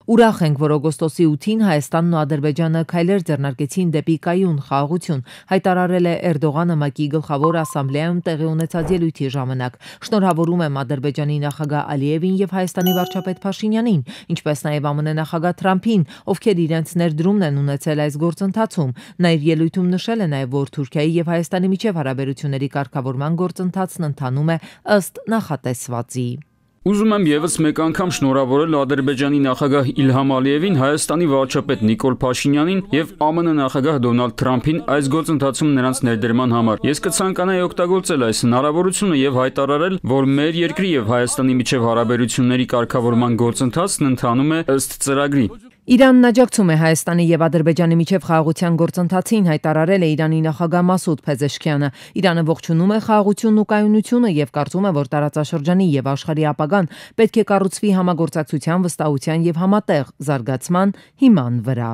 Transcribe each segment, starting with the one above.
Ուրախ ենք, որ օգոստոսի 8-ին Հայաստանն ու Ադրբեջանը քայլեր ձեռնարկեցին դեպի կայուն խաղաղություն, հայտարարել է Էրդողանը ՄԱԿ-ի գլխավոր ասամբլեայում տեղի ունեցած ելույթի ժամանակ։ Շնորհավորում եմ Ադրբեջանի նախագահ Ալիևին եւ Հայաստանի վարչապետ Փաշինյանին, ինչպես նաեւ ԱՄՆ նախագահ Թրամփին, ովքեր իրենց ներդրումն են ունեցել այս գործընթացում։ Նա իր ելույթում նշել է նաեւ, որ Թուրքիայի եւ Հայաստանի միջև հարաբերությունների կարգավորման գործընթացն ընթանում է ըստ նախատեսվածի։ Ուզում եմ եւս մեկ անգամ շնորհավորել Ադրբեջանի նախագահ Իլհամ Ալիևին, Հայաստանի վարչապետ Նիկոլ Փաշինյանին եւ ԱՄՆ նախագահ Դոնալդ Թրամփին այս գործընթացում նրանց ներդրման համար։ Ես կցանկանայի օգտագործել այս հնարավորությունը եւ հայտարարել, որ մեր երկրի եւ Հայաստանի միջև հարաբերությունների կարգավորման գործընթացն ընթանում է ըստ ծրագրի։ Իրանն աջակցում է Հայաստանի եւ Ադրբեջանի միջև խաղաղության գործընթացին, հայտարարել է Իրանի նախագահ Մասուդ Փեզեշքյանը։ Իրանը ողջունում է խաղաղությունն ու կայունությունը եւ կարծում է, որ տարածաշրջանի եւ աշխարհի ապագան պետք է կառուցվի համագործակցության, վստահության եւ համատեղ զարգացման հիման վրա։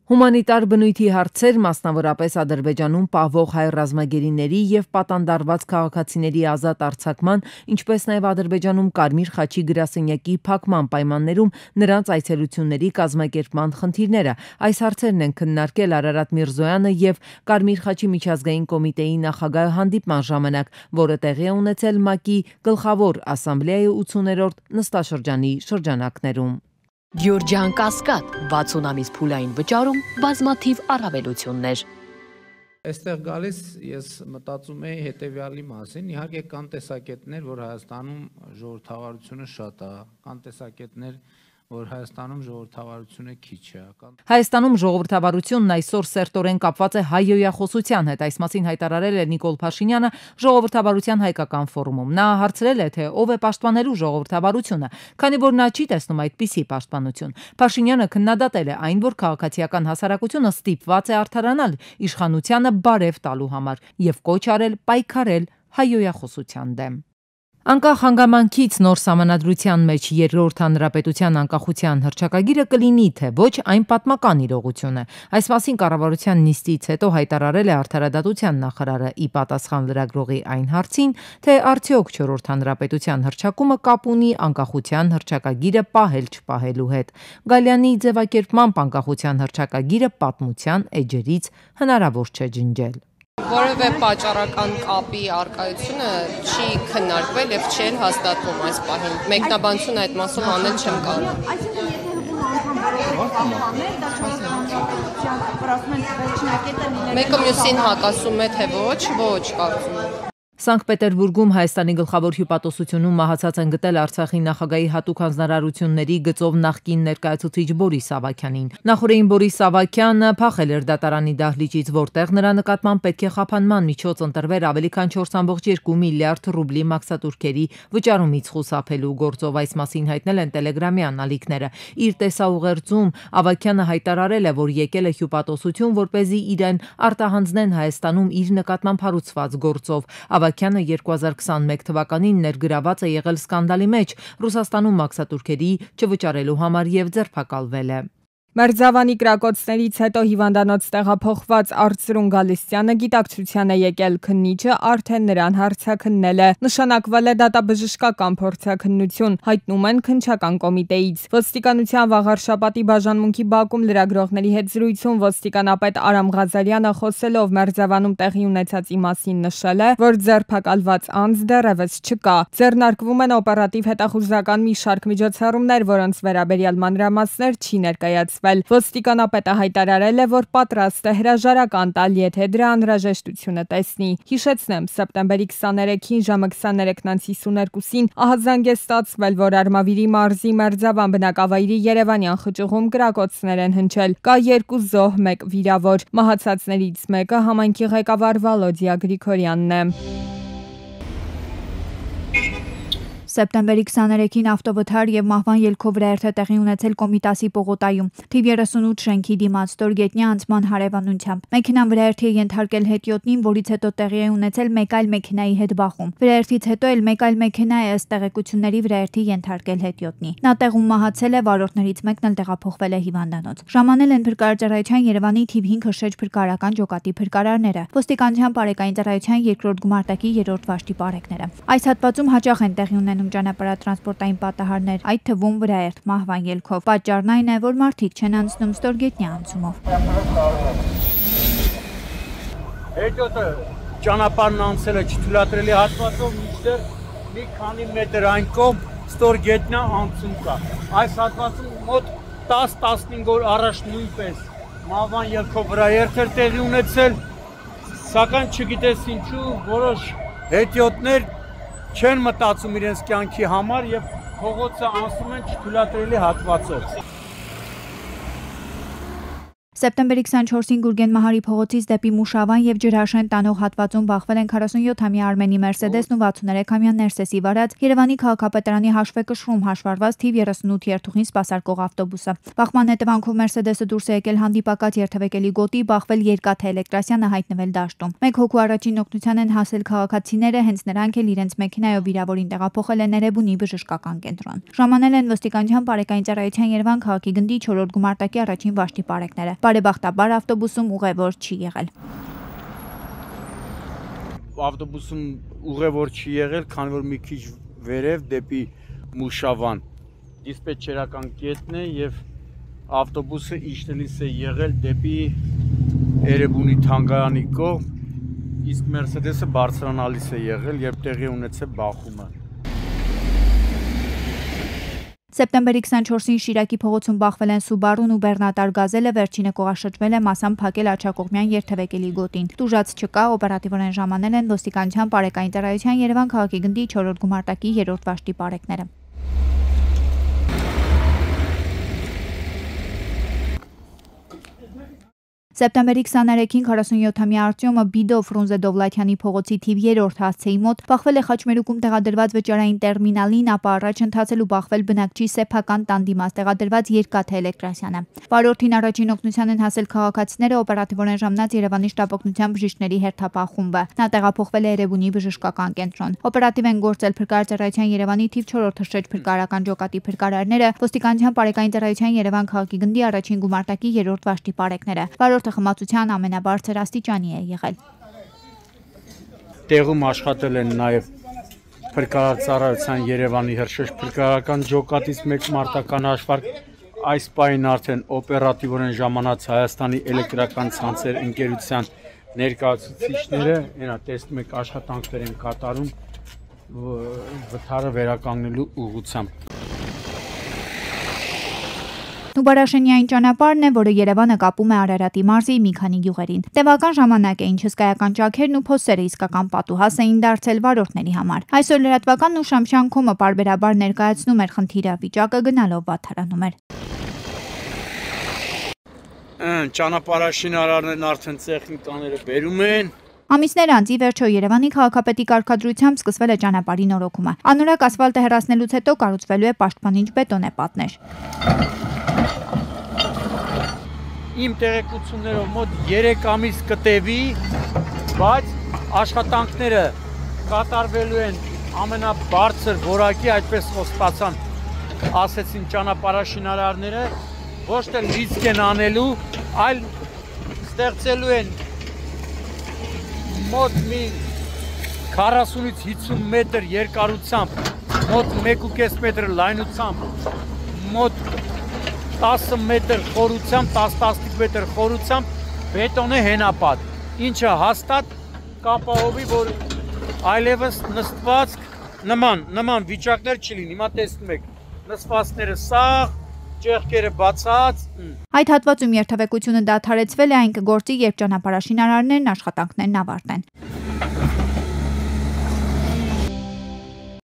Հումանիտար բնույթի հարցեր, մասնավորապես Ադրբեջանում պահվող հայ ռազմագերիների եւ պատանդարված քաղաքացիների ազատ արձակման, ինչպես նաեւ Ադրբեջանում Կարմիր խաչի գրասենյակի փակման պայմաններում նրանց այցելությունների կազմակերպման խնդիրները։ Այս հարցերն են քննարկել Արարատ Միրզոյանը եւ Կարմիր խաչի միջազգային կոմիտեի նախագահը հանդիպման ժամանակ, որը տեղի է ունեցել ՄԱԿ-ի գլխավոր ասամբլեայի 80-րդ նստաշրջանի շրջանակներում։ Գյուրջան Կասկադ 60 ամիս փուլային վճարում բազմաթիվ առավելություններ։ Այստեղ գալիս ես մտածում եի հետևյալի մասին, իհարկե կան տեսակետներ, որ Հայաստանում ժողովրդավարությունը շատ է, կան տեսակետներ, որ Հայաստանում ժողովրդավարությունը քիչ է։ Հայաստանում ժողովրդավարությունն այսօր սերտորեն կապված է հայհոյախոսության հետ, այս մասին հայտարարել է Նիկոլ Փաշինյանը ժողովրդավարության հայկական ֆորումում։ Նա հարցրել է, թե ով է պաշտպանելու ժողովրդավարությունը, քանի որ նա չի տեսնում այդպիսի պաշտպանություն։ Փաշինյանը քննադատել է այն, որ քաղաքացիական հասարակությունը ստիպված է արդարանալ իշխանությանը բարև տալու համար եւ կոչ արել պայքարել հայհոյախոսության դեմ։ Անկախ հանգամանքից նոր սահմանադրության մեջ երկրորդ հանրապետության անկախության հռչակագիրը կլինի, թե ոչ, այն պատմական իրողություն է։ Այս մասին կառավարության նիստից հետո հայտարարել է Արդարադատության նախարարը՝ ի պատասխան լրագրողի այն հարցին, թե արդյոք չորրորդ հանրապետության հռչակումը կապ ունի անկախության հռչակագիրը պահել-չպահելու հետ։ Գալյանի ձևակերպմամբ անկախության հռչակագիրը պատմության էջերից հնարավոր չէ ջնջել։ Որևէ պատճառական կապի առկայությունը չի քննարկվել եւ չի հաստատվում այս պահին։ Մեկնաբանություն այդ մասով անել չեմ կարող։ Մեկը մյուսին հակասում է, թե ոչ, կարծում եմ։ Սանկտ Պետերբուրգում Հայաստանի գլխավոր հյուպատոսությունում մահացած են գտել Արցախի նախագահի հատուկ հանձնարարությունների գծով նախկին ներկայացուցիչ Բորիս Ավագյանին։ Նախորդին Բորիս Ավագյանը փախել էր դատարանի դահլիճից, որտեղ նրա նկատմամբ պետք է խափանման միջոց ընտրվեր ավելի քան 4.2 միլիարդ ռուբլի մաքսատուրքերի վճարումից խուսափելու գործով։ Այս մասին հայտնել են Տելեգրամի անալիքները։ Իր տեսաուղերձում Ավագյանը հայտարարել է, որ եկել է հյուպատոսություն, որպեսզի իրեն արտահանձնեն Հայաստանում իր նկատմամբ հարուցված գործով։ Ավագյանը 2021 թվականին ներգրաված է եղել սկանդալի մեջ Ռուսաստանում մաքսատուրքերի չվճարելու համար եւ ձերբակալվել է։ Մերձավանի կրակոցներից հետո հիվանդանոց տեղափոխված Արծրուն Գալստյանը գիտակցության է եկել, քննիչը արդեն նրան հարցաքննել է։ Նշանակվել է դատաբժշկական փորձաքննություն, հայտնում են քննչական կոմիտեից։ Ոստիկանության վաղարշաբաթի բաժանմունքի բակում լրագրողների հետ զրույցում ոստիկանապետ Արամ Ղազարյանը խոսելով Մերձավանում տեղի ունեցածի մասին նշել է, որ ձերբակալված անձ դեռևս չկա։ Ձեռնարկվում են օպերատիվ հետախուզական մի շարք միջոցառումներ, որոնց վերաբերյալ մանրամասներ չի ներկայացվել։ Ոստիկանապետը հայտարարել է, որ պատրաստ է հրաժարական տալ, եթե դրա անհրաժեշտությունը տեսնի։ Հիշեցնեմ, սեպտեմբերի 23-ին ժամը 23:52-ին ահազանգ է ստացվել, որ Արմավիրի մարզի Մերձավան բնակավայրի Երևանյան խճուղում կրակոցներ են հնչել։ Կա 2 զոհ, 1 վիրավոր։ Մահացածներից մեկը համայնքի ղեկավար Վալոդիա Գրիգորյանն է։ Սեպտեմբերի 23-ին ավտովթար եւ մահվան ելքով վրայերթ է տեղի ունեցել Կոմիտասի պողոտայում։ Թիվ 38 շենքի դիմաց ստորգետնյա անցման հարևանությամբ։ Մեքենան վրայերթի է ենթարկել հետիոտնին, որից հետո տեղի է ունեցել մեկ այլ մեքենայի հետ բախում։ Վրայերթից հետո էլ մեկ այլ մեքենա է ըստ տեղեկությունների վրայերթի ենթարկել հետիոտնի։ Նա տեղում մահացել է, վարորդներից մեկն էլ տեղափոխվել է հիվանդանոց։ Ժամանել են փրկարարչարայության Երևանի թիվ 5 հրշեջ փրկարարական ջոկատի փրկարարները։ Ոստիկանության բարեկային ծառայության 2-րդ գումարտակի 3-րդ վաշտի պարեկները։ Այս հատվածում հաճախ են տեղի ունենում Հայաստանում ճանապարհատրանսպորտային պատահարներ, այդ թվում վրաերթ մահվան ելքով։ Պատճառն այն է, որ մարդիկ չեն անցնում ստորգետնյա անցումով։ Հետո ճանապարհն անցել է չթույլատրելի հատվածով, մինչդեռ մի քանի մետր այն կողմ ստորգետնյա անցում կա։ Այս հատվածում մոտ 10-15 օր առաջ նույնպես մահվան ելքով վրաերթ էր տեղի ունեցել, սակայն չգիտես ինչու որոշ հետիոտներ չեն մտածում իրենց կյանքի համար եւ փողոցը անցնում են չթույլատրելի հատվածով։ Սեպտեմբերի 24-ին Գուրգեն Մահարի փողոցից դեպի Մուշավան եւ Ջրաշեն տանող հատվածում բախվել են 47-ամյա Արմենի Մերսեդեսն ու 63-ամյա Ներսեսի վարած Երևանի քաղաքապետարանի հաշվեկշռում հաշվառված թիվ 38 երթուղին սպասարկող ավտոբուսը։ Բախման հետևանքով Մերսեդեսը դուրս է եկել հանդիպակաց երթևեկելի գոտի, բախվել Երկաթե Էլեկտրասյանը հայտնվել դաշտում։ Մեկ հոգու առաջին օգնության են հասել քաղաքացիները, հենց նրանք էլ իրենց մեքենայով վիրավորին տեղափոխել են Էրեբունի բժշկական կենտրոն։ Ժամանել են ոստիկանության բարեկային ծառայության Երևան քաղաքի գնդի 4-րդ գումարտակի առաջին վաշտի պարեկները։ Բարեբախտաբար ավտոբուսում ուղևոր չի եղել։ Ավտոբուսում ուղևոր չի եղել, քանի որ մի քիչ վերև դեպի Մուշավան դիսպետչերական կետն է եւ ավտոբուսը իջնելիս է եղել դեպի Էրեբունի թանգարանի կողմ, իսկ Մերսեդեսը բարձրանալիս է եղել, երբ տեղի ունեցել բախումը։ Սեպտեմբերի 24-ին Շիրակի փողոցում բախվել են Սուբարուն ու Բեռնատար գազելը, վերջինը կողաշրջվել է մասամբ փակել աջակողմյան երթևեկելի գոտին։ Տուժած չկա, օպերատիվորեն ժամանել են ոստիկանության բարեկային ծառայության Երևան քաղաքի գնդի 4-րդ գումարտակի 3-րդ վաշտի պարեկները։ Սեպտեմբերի 23-ին 47-ամյա Արտյոմը Բիդո Ֆրունզե Դովլաթյանի փողոցի թիվ 3-րդ հասցեի մոտ բախվել է Խաչմերուկում տեղադրված վճարային տերմինալին, ապա առաջ ընթացել ու բախվել բնակչի սեփական տան դիմաց տեղադրված Երկաթե Էլեկտրասյանը։ Վարորդին առաջին օգնության են հասել քաղաքացիները, օպերատիվորեն ժամանած Երևանի շտապօգնության բժիշկների հերթապահ խումբը։ Նա տեղափոխվել է Էրեբունի բժշկական կենտրոն։ Օպերատիվ են գործել փրկարարծարայության Երևանի թիվ 4-րդ հրշեջ փրկարարական ջոկատի փրկարարները, ոստիկանության բարեկային ծառայության Երևան քաղաքի գնդի առաջին գումարտակի 3-րդ վաշտի պարեկները։ Խմացության ամենաբարձր աստիճանի է եղել։ Տեղում աշխատել են նաև փրկարարծարայության Երևանի հրշեջ փրկարարական ջոկատից 1 մարտական հաշվարկ, այս պահին արդեն օպերատիվորեն ժամանած Հայաստանի էլեկտրական ցանցեր ընկերության ներկայացուցիչները, այնա տեսնում եք աշխատանքներ են կատարում վթարը վերականգնելու ուղղությամբ։ Նուբարաշենյային ճանապարհն է, որը Երևանը կապում է Արարատի մարզի մի քանի գյուղերին։ Տևական ժամանակ էին հսկայական ճաքերն ու փոսերը իսկական պատուհաս էին դարձել վարորդների համար։ Այսօր լրատվականն ու Շամշանքոմը պարբերաբար ներկայացնում էր խնդիրը, վիճակը գնալով վատթարանում էր։ Ճանապարհաշինարարներն արդեն տեխնիկաները բերում են։ Ամիսներ անց ի վերջո Երևանի քաղաքապետի կարգադրությամբ սկսվել է ճանապարհի նորոգումը։ Անորակ ասֆալտը հեռացնելուց հետո կառուցվելու է պաշտպանիչ բետոնե պատներ։ Իմ տեղեկություններով մոտ 3 ամիս կտևի, բայց աշխատանքները կատարվելու են ամենաբարձր որակի, այդպես խոստացան, ասեցին ճանապարհաշինարարները, ոչ թե լիցք են անելու, այլ ստեղծելու են մոտ մի 40-ից 50 մետր երկարությամբ, մոտ 1.5 մետր լայնությամբ, մոտ 10 մետր խորությամբ, 10-15 մետր խորությամբ բետոնե հենապատ, ինչը հաստատ կապահովի, որ այլևս նստվածք նման վիճակներ չլինի։ Հիմա տեսնում եք, նստվածքները սաղ, ճեղքերը բացած։ Այդ հատվածում երթևեկությունը դադարեցվել է, այն կգործի, երբ ճանապարհաշինարարներն աշխատանքներն ավարտեն։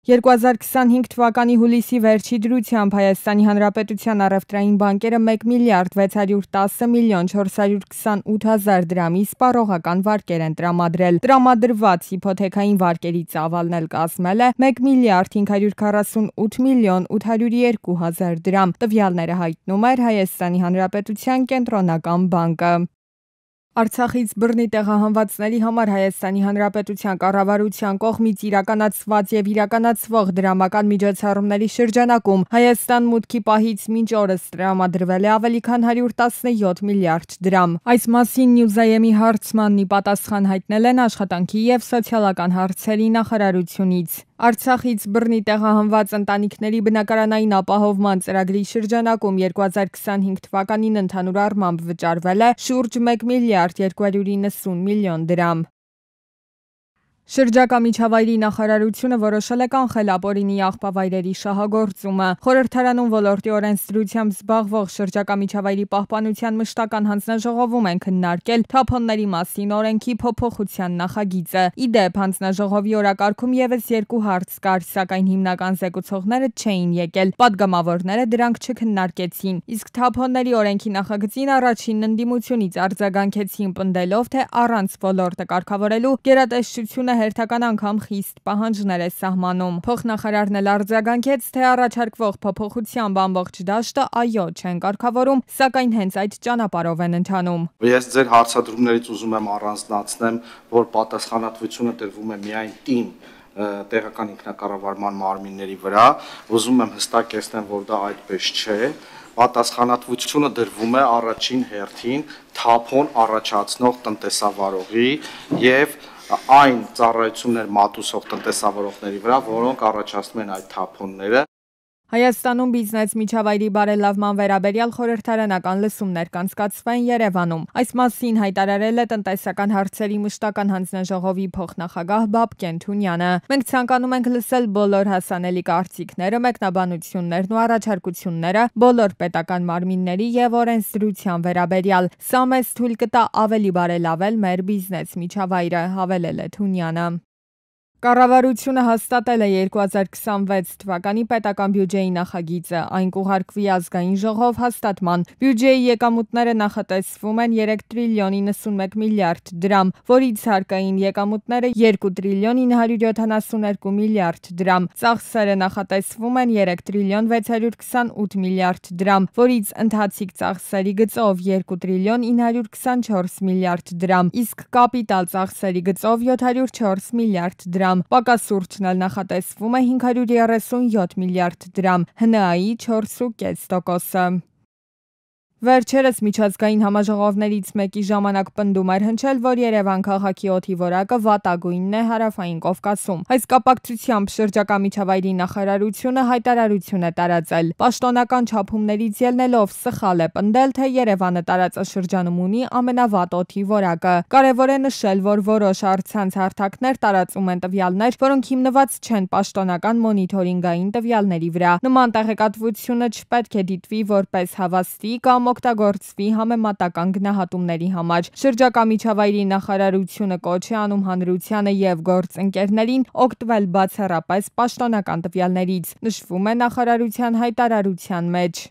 2025 թվականի հուլիսի վերջի դրությամբ Հայաստանի Հանրապետության առևտրային բանկերը 1 միլիարդ 610 միլիոն 428 հազար դրամի սպառողական վարկեր են տրամադրել։ Տրամադրված հիփոթեքային վարկերի ծավալն էլ կազմել է 1 միլիարդ 548 միլիոն 802 հազար դրամ։ Տվյալները հայտնում էր Հայաստանի Հանրապետության կենտրոնական բանկը։ Արցախից բռնի տեղահանվածների համար Հայաստանի Հանրապետության կառավարության կողմից իրականացված եւ իրականացվող դրամական միջոցառումների շրջանակում Հայաստան մուտքի պահից մինչ օրս տրամադրվել է ավելի քան 117 միլիարդ դրամ։ Այս մասին Նյուզայեմի հարցմանն ի պատասխան հայտնել են աշխատանքի եւ սոցիալական հարցերի նախարարությունից։ Արցախից բռնի տեղահանված ընտանիքների բնակարանային ապահովման ծրագրի շրջանակում 2025 թվականին ընդհանուր առմամբ վճարվել է շուրջ 1 միլիարդ 290 միլիոն դրամ։ Շրջակա միջավայրի նախարարությունը որոշել է կանխել ապօրինի աղբավայրերի շահագործումը։ Խորհրդարանում ոլորտի օրենսդրությամբ զբաղվող շրջակա միջավայրի պահպանության մշտական հանձնաժողովում են քննարկել թափոնների մասին օրենքի փոփոխության նախագիծը։ Ի դեպ, հանձնաժողովի օրակարգում եւս երկու հարց կար, սակայն հիմնական զեկուցողները չէին եկել։ Պատգամավորները դրանք չքննարկեցին։ Իսկ թափոնների օրենքի նախագծին առաջին ընդդիմությունից արձագանքեցին, պնդելով, թե առանց ոլորտը կարգավորելու գերատեսչությունը հերթական անգամ խիստ պահանջներ է սահմանում։ Փոխնախարարն էլ արձագանքեց, թե առաջարկվող փոփոխությամբ ամբողջ դաշտը այո չեն կարգավորում, սակայն հենց այդ ճանապարհով են ընթանում։ Ես ձեր հարցադրումներից ուզում եմ առանձնացնեմ, որ պատասխանատվությունը տրվում է միայն ՏԻՄ տեղական ինքնակառավարման մարմինների վրա, ուզում եմ հստակեցնեմ, որ դա այդպես չէ, պատասխանատվությունը դրվում է առաջին հերթին թափոն առաջացնող տնտեսավարողի եւ այն ծառայություններ մատուցող տնտեսավարողների վրա, որոնք առաջացնում են այդ թափոնները։ Հայաստանում բիզնես միջավայրի բարելավման վերաբերյալ խորհրդարանական լսումներ կանցկացվեն Երևանում։ Այս մասին հայտարարել է տնտեսական հարցերի մշտական հանձնաժողովի փոխնախագահ Բաբկեն Թունյանը։ Մենք ցանկանում ենք լսել բոլոր հասանելի կարծիքները, մեկնաբանություններն ու առաջարկությունները բոլոր պետական մարմինների եւ օրենսդրության վերաբերյալ։ Սա մեզ թույլ կտա ավելի բարելավել մեր բիզնես միջավայրը, հավելել է Թունյանը։ Կառավարությունը հաստատել է 2026 թվականի պետական բյուջեի նախագիծը, այն կուղարկվի ազգային ժողով հաստատման։ Բյուջեի եկամուտները նախատեսվում են 3 տրիլիոն 91 միլիարդ դրամ, որից հարկային եկամուտները 2 տրիլիոն 972 միլիարդ դրամ։ Ծախսերը նախատեսվում են 3 տրիլիոն 628 միլիարդ դրամ, որից ընթացիկ ծախսերի գծով 2 տրիլիոն 924 միլիարդ դրամ, իսկ կապիտալ ծախսերի գծով 704 միլիարդ դրամ։ Պակասուրճն էլ նախատեսվում է 537 միլիարդ դրամ, ՀՆԱ-ի 4.5%-ը։ Վերջերս միջազգային համաժողովներից մեկի ժամանակ պնդում էր հնչել, որ Երևան քաղաքի օդի որակը վատագույնն է Հարավային Կովկասում։ Այս կապակցությամբ շրջակա միջավայրի նախարարությունը հայտարարություն է տարածել։ Պաշտոնական չափումներից ելնելով սխալ է պնդել, թե Երևանը տարածաշրջանում ունի ամենավատ օդի որակը։ Կարևոր է նշել, որ որոշ առցանց հարթակներ տարածում են տվյալներ, որոնք հիմնված չեն պաշտոնական մոնիթորինգային տվյալների վրա։ Նման տեղեկատվությունը չպետք է դիտվի որպես հավաստի կամ օգտագործվի համեմատական գնահատումների համար։ Շրջակա միջավայրի նախարարությունը կոչ է անում հանրությանը եւ գործընկերներին օգտվել բացառապես պաշտոնական տվյալներից, նշվում է նախարարության հայտարարության մեջ։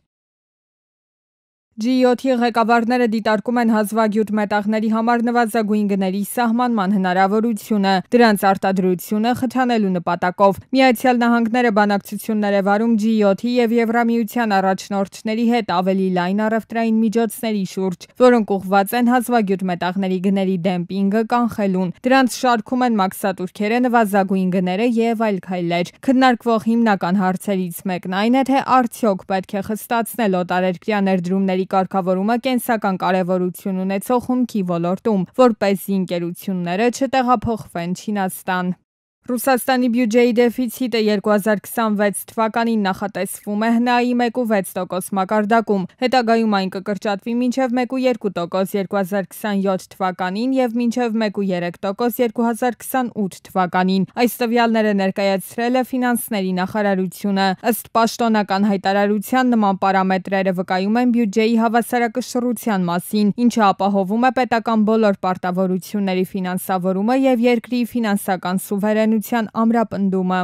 G7-ի ղեկավարները դիտարկում են հազվագյուտ մետաղների համար նվազագույն գների սահմանման հնարավորությունը, դրանց արտադրությունը խթանելու նպատակով։ Միացյալ Նահանգները բանակցություններ է վարում G7-ի եւ Եվրամիության առաջնորդների հետ ավելի լայն առևտրային միջոցների շուրջ, որոնք ուղղված են հազվագյուտ մետաղների գների դեմպինգը կանխելուն։ Դրանց շարքում են մաքսատուրքերը, նվազագույն գները եւ այլ քայլեր։ Քննարկվող հիմնական հարցերից մեկն այն է, թե արդյոք պետք է խստացնել օտարերկրյա ներդրումների կարգավորումը կենսական կարևորություն ունեցող հումքի ոլորտում, որպեսզի ընկերությունները չտեղափոխվեն Չինաստան։ Ռուսաստանի բյուջեի դեֆիցիտը 2026 թվականին նախատեսվում է ՀՆԱ-ի 1.6% մակարդակում, հետագայում այն կկրճատվի մինչև 1.2% 2027 թվականին եւ մինչև 1.3% 2028 թվականին։ Այս տվյալները ներկայացրել է ֆինանսների նախարարությունը։ Ըստ պաշտոնական հայտարարության նման պարամետրերը վկայում են բյուջեի հավասարակշռության մասին, ինչը ապահովում է պետական բոլոր պարտավորությունների ֆինանսավորումը եւ երկրի ֆինանսական սուվերենության ամրապնդումը։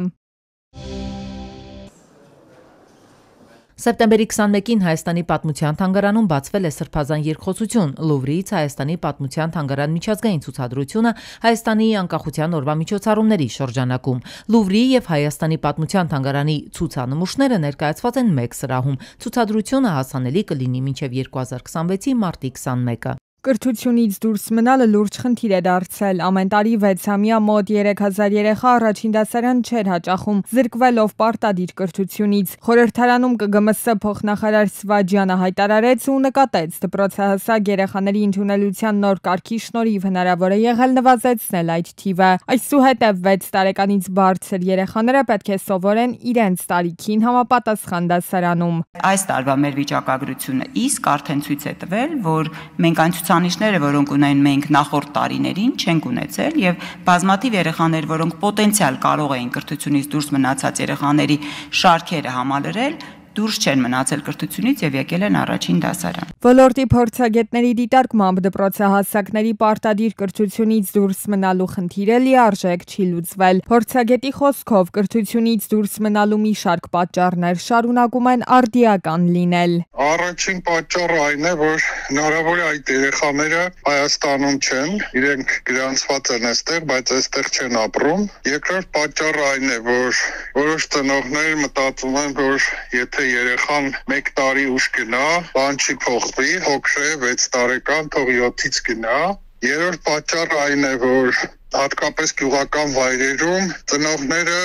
Սեպտեմբերի 21-ին Հայաստանի պատմության թանգարանում բացվել է սրբազան երկխոսություն Լուվրից Հայաստանի պատմության թանգարան միջազգային ցուցադրությունը Հայաստանի անկախության օրվա միջոցառումների շրջանակում։ Լուվրի եւ Հայաստանի պատմության թանգարանի ցուցանմուշները ներկայացված են մեկ սրահում։ Ցուցադրությունը հասանելի կլինի մինչև 2026-ի մարտի 21-ը։ Կրթությունից դուրս մնալը լուրջ խնդիր է դարձել։ Ամեն տարի 6-ամյա մոտ 3000 երեխա առաջին դասարան չէր հաճախում, զրկվելով պարտադիր կրթությունից։ Խորհրդարանում ԿԳՄՍ փոխնախարար Սվաջյանը հայտարարեց ու նկատեց դպրոցահասակ երեխաների ընդունելության նոր կարգի շնորհիվ հնարավոր է եղել նվազեցնել այդ թիվը։ Այսուհետև 6 տարեկանից բարձր երեխաները պետք է սովորեն իրենց տարիքին համապատասխան դասարանում։ Այս տարվա մեր վիճակագրությունը իսկ արդեն ցույց է տվել, որ մենք այն ցուցանիշները, որոնք ունեն մենք նախորդ տարիներին, չենք ունեցել եւ բազմաթիվ երեխաներ, որոնք պոտենցիալ կարող էին կրթությունից դուրս մնացած երեխաների շարքերը համալրել, դուրս չեն մնացել կրթությունից եւ եկել են առաջին դասարան։ Ոլորտի փորձագետների դիտարկմամբ դպրոցահասակների պարտադիր կրթությունից դուրս մնալու խնդիրը լիարժեք չի լուծվել։ Փորձագետի խոսքով կրթությունից դուրս մնալու մի շարք պատճառներ շարունակում են արդիական լինել։ Առաջին պատճառը այն է, որ հնարավոր է այդ երեխաները Հայաստանում չեն, իրենք գրանցված են այստեղ, բայց այստեղ չեն ապրում։ Երկրորդ պատճառը այն է, որ որոշ ծնողներ մտածում են, որ եթե երեխան 1 տարի ուշ գնա, բան չի փոխվի, հոգրե 6 տարեկան, թող 7-ից գնա։ Երրորդ պատճառը այն է, որ հատկապես գյուղական վայրերում ծնողները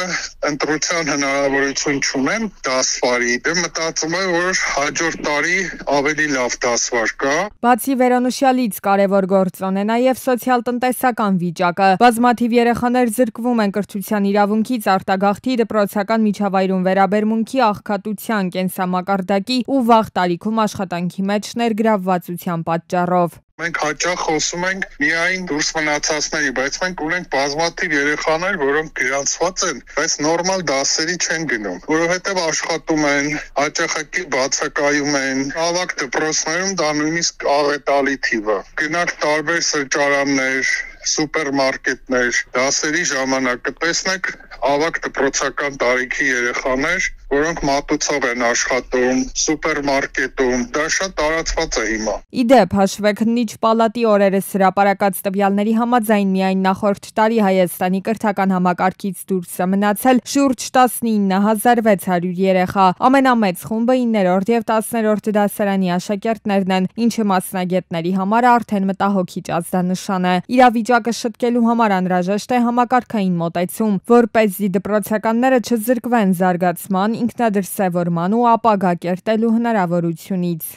ընտրության հնարավորություն չունեն դասվարի, դե մտածում են, որ հաջորդ տարի ավելի լավ դասվար կա։ Բացի վերոնշյալից կարևոր գործոն է նաև սոցիալ-տնտեսական վիճակը։ Բազմաթիվ երեխաներ զրկվում են կրթության իրավունքից արտագաղթի, դպրոցական միջավայրում վերաբերմունքի, աղքատության, կենսամակարդակի ու վաղ տարիքում աշխատանքի մեջ ներգրավվածության պատճառով։ Մենք հաճախ խոսում ենք միայն դուրս մնացածների, բայց մենք ունենք բազմաթիվ երեխաներ, որոնք գրանցված են, բայց նորմալ դասերի չեն գնում, որովհետև աշխատում են, հաճախակի բացակայում են, ավագ դպրոցներում դա նույնիսկ աղետալի թիվը։ Գնանք տարբեր սրճարաններ, սուպերմարկետներ, դասերի ժամանակ կտեսնեք ավագ դպրոցական տարիքի երեխաներ, որոնք մատուցող են աշխատում, սուպերմարկետում, դա շատ տարածված է հիմա։ Իդեպ, հաշվեկնիչ պալատի օրերս հրապարակած տվյալների համաձայն միայն նախորդ տարի Հայաստանի կրթական համակարգից դուրս է մնացել շուրջ 19600 երեխա։ Ամենամեծ խումբը 9-րդ եւ 10-րդ դասարանի աշակերտներն են, ինչը մասնագետների համար արդեն մտահոգիչ ազդանշան է։ Իրավիճակը շտկելու համար անհրաժեշտ է համակարգային մոտեցում, որպեսզի դպրոցականները չզրկվեն զարգացման, ինքնադրսևորման ու ապագա կերտելու հնարավորությունից։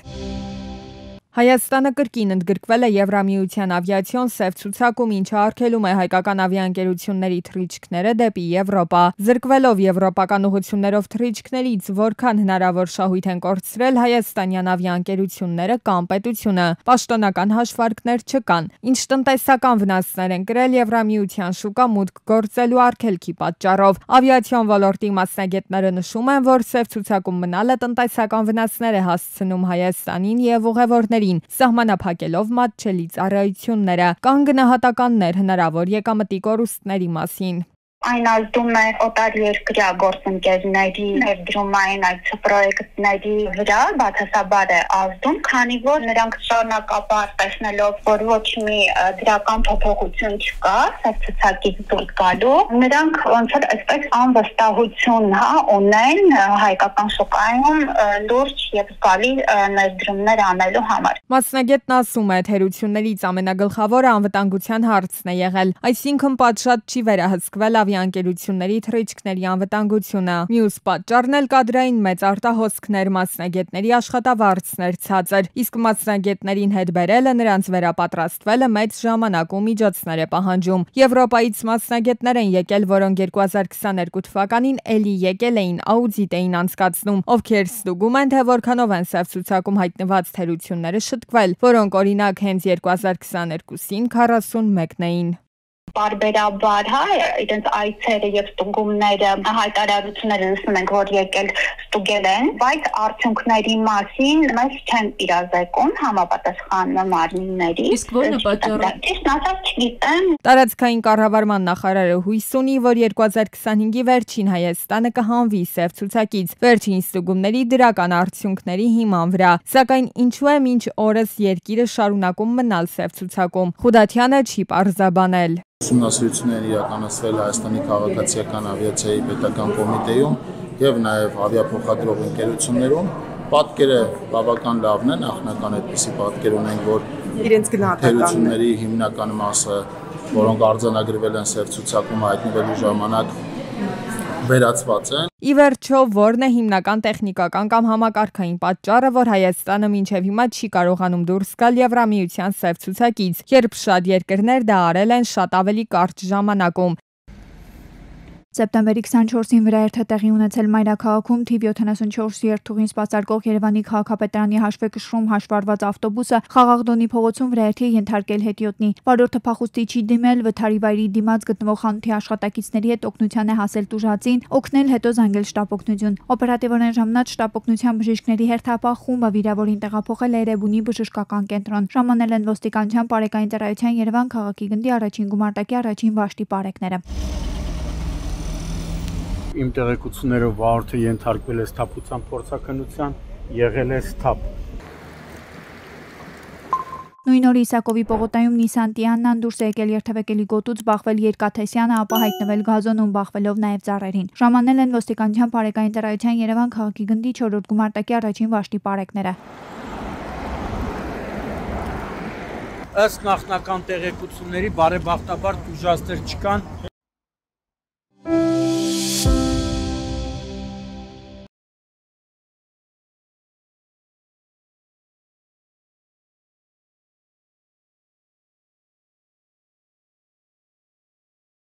Հայաստանը կրկին ընդգրկվել է Եվրամիության ավիացիոն սև ցուցակում, ինչը արգելում է հայկական ավիաընկերությունների թռիչքները դեպի Եվրոպա։ Զրկվելով եվրոպական ուղղություններով թռիչքներից, որքան հնարավոր շահույթ են կորցրել հայաստանյան ավիաընկերությունները կամ պետությունը, պաշտոնական հաշվարկներ չկան, ինչ տնտեսական վնասներ են կրել Եվրամիության շուկա մուտք գործելու արգելքի պատճառով։ Ավիացիոն ոլորտի մասնագետները նշում են, որ սև ցուցակում մնալը տնտեսական վնասներ է հասցնում Հայաստանին եւ ուղևորներին, սահմանափակելով մատչելի ծառայությունները, կան գնահատականներ հնարավոր եկամտի կորուստների մասին։ Այն ազդում է օտար երկրյա գործընկերների ներդրումային այդ պրոյեկտների վրա, բացասաբար է ազդում, քանի որ նրանք շարունակաբար տեսնելով, որ ոչ մի դրական փոփոխություն չկա, ցուցակից դուրս գալու, նրանք ոնց որ այսպես անվստահություն ունեն հայկական շուկայում լուրջ եւ զգալի ներդրումներ անելու համար։ Մասնագետն ասում է, թերություններից ամենագլխավորը անվտանգության հարցն է եղել, այսինքն պատշաճ չի վերահսկվել ավիաընկերությունների թռիչքների անվտանգությունը։ Մյուս պատճառն էլ կադրային մեծ արտահոսքներ, մասնագետների աշխատավարձներ ցածր, իսկ մասնագետներին հետ բերելը, նրանց վերապատրաստվելը մեծ ժամանակ ու միջոցներ է պահանջում։ Եվրոպայից մասնագետներ են եկել, որոնք 2022 թվականին էլի եկել էին, աուդիտ էին անցկացնում, ովքեր ստուգում են, թե որքանով են սև ցուցակում հայտնված թերությունները շտկվել, որոնք օրինակ հենց 2022-ին 41-ն էին։ Բարբերաբար, իրենց այցերը եւ ստուգումները, հայտարարությունները լսում ենք, որ եկել ստուգել են, բայց արդյունքների մասին մեզ չեն իրազեկում համապատասխան մարմինների։ Իսկ ո՞րն է պատճառը։ Ճիշտ ասած չգիտեմ։ Տարածքային կառավարման նախարարը հույս ունի, որ 2025-ի վերջին Հայաստանը կհանվի սև ցուցակից, վերջին ստուգումների դրական արդյունքների հիման վրա։ Սակայն ինչու է մինչ օրս երկիրը շարունակում մնալ սև ցուցակում։ Խուդատյանը չի պարզաբանել։ Ուսումնասիրություններ իրականացվել Հայաստանի քաղաքացիական ավիացիայի պետական կոմիտեում եւ նաեւ ավիափոխադրող ընկերություններում, Պատկերը բավական լավն է, նախնական այդպիսի պատկեր ունենք, որ իրենց գնահատականների հիմնական մասը, որոնք արձանագրվել են սև ցուցակում հայտնվելու ժամանակ վերացված են։ Ի վերջո, որն է հիմնական տեխնիկական կամ համակարգային պատճառը, որ Հայաստանը մինչև հիմա չի կարողանում դուրս գալ Եվրամիության սև ցուցակից, երբ շատ երկրներ դա արել են շատ ավելի կարճ ժամանակում։ Սեպտեմբերի 24-ին վրայերթը տեղի ունեցել Մայրաքաղաքում թիվ 74 երթուղին սպասարկող Երևանի քաղաքապետարանի հաշվեկշռում հաշվառված ավտոբուսը Խաղաղդոնի փողոցում վրայերթի ենթարկել հետիոտնի։ Վարորդը փախուստի չի դիմել, վթարի վայրի դիմաց գտնվող խանութի աշխատակիցների հետ օգնության է հասել տուժածին, օգնել, հետո զանգել շտապ օգնություն։ Օպերատիվորեն ժամանած շտապ օգնության բժիշկների հերթապահ խումբը վիրավորին տեղափոխել Էրեբունի բժշկական կենտրոն։ Ժամանել են ոստիկանության բարեկային ծառայության Երևան քաղաքի գնդի առաջին գումարտակի առաջին վաշտի պարեկները։ Իմ տեղեկություններով վարորդը ենթարկվել է սթափության փորձաքննության, եղել է սթափ։ Նույն օրը Իսակովի պողոտայում Նիսան Տիաննան դուրս է եկել երթևեկելի գոտուց, բախվել Երկաթեսյանը, ապա հայտնվել գազոնում, բախվելով նաև ծառերին։ Ժամանել են ոստիկանության բարեկային ծառայության Երևան քաղաքի գնդի 4-րդ գումարտակի առաջին վաշտի պարեկները։ Ըստ նախնական տեղեկությունների բարեբախտաբար տուժածներ չկան։